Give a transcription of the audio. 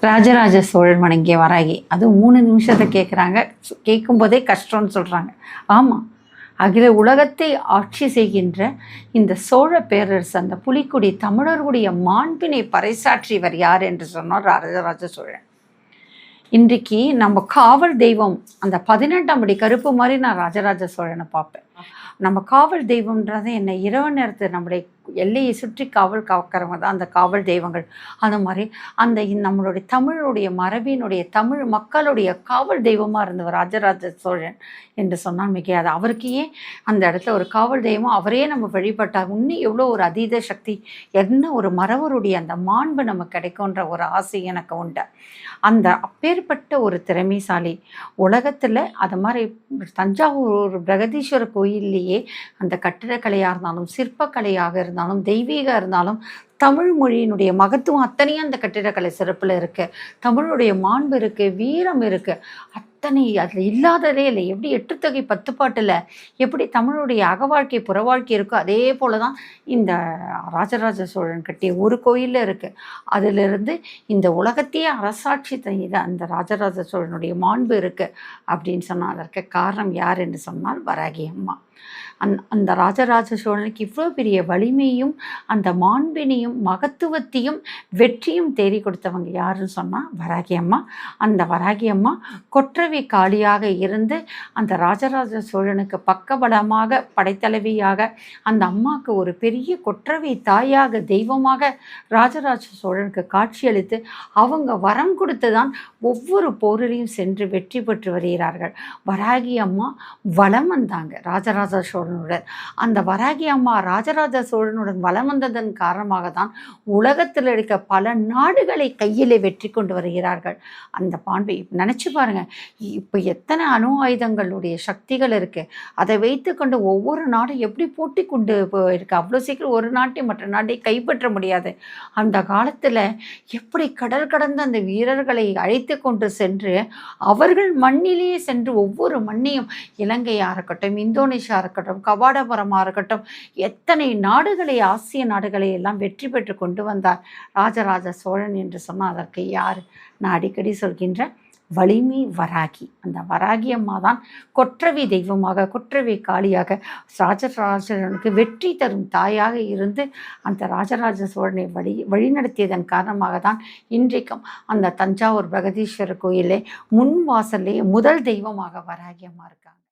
ராஜராஜ சோழன் வணங்கிய வராகி. அதுவும் 3 நிமிஷத்தை கேட்குறாங்க. கேட்கும்போதே கஷ்டம்னு சொல்கிறாங்க. ஆமாம், அகில உலகத்தை ஆட்சி செய்கின்ற இந்த சோழ பேரரசு, அந்த புலிக்குடி தமிழர்களுடைய மாண்பினை பறைசாற்றியவர் யார் என்று சொன்னார் ராஜராஜ சோழன். இன்றைக்கு நம்ம காவல் தெய்வம், அந்த 18ஆம் படி கருப்பு மாதிரி நான் ராஜராஜ சோழனை பார்ப்பேன். நம்ம காவல் தெய்வம்ன்றது என்ன, இரவு நேரத்தில் நம்முடைய எல்லையை சுற்றி காவல் காக்கிறவங்க தான் அந்த காவல் தெய்வங்கள். அந்த மாதிரி அந்த நம்மளுடைய தமிழுடைய மரபினுடைய தமிழ் மக்களுடைய காவல் தெய்வமாக இருந்தவர் ராஜராஜ சோழன் என்று சொன்னால் மிகையாது. அவருக்கு ஏன் அந்த இடத்துல ஒரு காவல் தெய்வம், அவரே நம்ம வழிபட்டார். இன்னும் எவ்வளோ ஒரு அதீத சக்தி, என்ன ஒரு மறவருடைய அந்த மாண்பு நமக்கு கிடைக்கும்ன்ற ஒரு ஆசை எனக்கு உண்டு. அந்த அப்பேற்பட்ட ஒரு திறமைசாலி உலகத்தில் அது மாதிரி தஞ்சாவூர் பிரகதீஸ்வரர் கோயில்லையே அந்த கட்டிடக்கலையாக இருந்தாலும் சிற்பக்கலையாக இருந்தாலும் தெய்வீக இருந்தாலும் தமிழ் மொழியினுடைய மகத்துவம் அத்தனையும் அந்த கட்டிடக்கலை சிறப்பில் இருக்குது. தமிழுடைய மாண்பு இருக்குது, வீரம் இருக்குது, அத்தனை அதில் இல்லாததே இல்லை. எப்படி 8 தொகை 10 பாட்டில் எப்படி தமிழுடைய அகவாழ்க்கை புறவாழ்க்கை இருக்கோ அதே போல தான் இந்த ராஜராஜ சோழன் கட்டிய ஒரு கோயிலில் இருக்குது. அதிலிருந்து இந்த உலகத்தையே அரசாட்சி செய்த அந்த ராஜராஜ சோழனுடைய மாண்பு இருக்குது அப்படின்னு சொன்னால் அதற்கு காரணம் யார் என்று சொன்னால் வராகி அம்மா. அந்த ராஜராஜ சோழனுக்கு இவ்வளோ பெரிய வலிமையும் அந்த மாண்பினையும் மகத்துவத்தையும் வெற்றியும் தேடி கொடுத்தவங்க யாருன்னு சொன்னால் வராகி அம்மா. அந்த வராகி அம்மா கொற்றவை காளியாக இருந்து அந்த ராஜராஜ சோழனுக்கு பக்கபலமாக படைத்தலைவியாக அந்த அம்மாவுக்கு ஒரு பெரிய கொற்றவை தாயாக தெய்வமாக ராஜராஜ சோழனுக்கு காட்சியளித்து அவங்க வரம் கொடுத்து தான் ஒவ்வொரு போரிலையும் சென்று வெற்றி பெற்று வருகிறார்கள். வராகி அம்மா வலம் வந்தாங்க ராஜராஜ சோழனுடன். அந்த வராகி அம்மா ராஜராஜ சோழனுடன் வலம் வந்ததன் காரணமாக தான் உலகத்தில் இருக்க பல நாடுகளை கையிலே வெற்றி கொண்டு வருகிறார்கள். அந்த பாண்பை நினச்சி பாருங்கள், இப்போ எத்தனை அணு ஆயுதங்களுடைய சக்திகள் இருக்குது. அதை வைத்து கொண்டு ஒவ்வொரு நாடும் எப்படி போட்டி கொண்டு இருக்குது. அவ்வளோ சீக்கிரம் ஒரு நாட்டை மற்ற நாட்டை கைப்பற்ற முடியாது. அந்த காலத்தில் எப்படி கடல் கடந்த அந்த வீரர்களை அழைத்து கொண்டு சென்று அவர்கள் மண்ணிலேயே சென்று ஒவ்வொரு மண்ணையும், இலங்கையாக இருக்கட்டும், இந்தோனேஷியா இருக்கட்டும், கவாடபுரமாக இருக்கட்டும், எத்தனை நாடுகளை, ஆசிய நாடுகளை எல்லாம் வெற்றி பெற்று கொண்டு வந்தார் ராஜராஜ சோழன் என்று சொன்னால் அதற்கு யார்? நான் அடிக்கடி சொல்கின்ற வலிமை வராகி. அந்த வராகி அம்மா தான் கொற்றவை தெய்வமாக, கொற்றவை காளியாக ராஜராஜனுக்கு வெற்றி தரும் தாயாக இருந்து அந்த ராஜராஜ சோழனை வழிநடத்தியதன் காரணமாக தான் இன்றைக்கும் அந்த தஞ்சாவூர் பிரகதீஸ்வரர் கோயிலே முன் வாசல்லே முதல் தெய்வமாக வராகி அம்மா இருக்காங்க.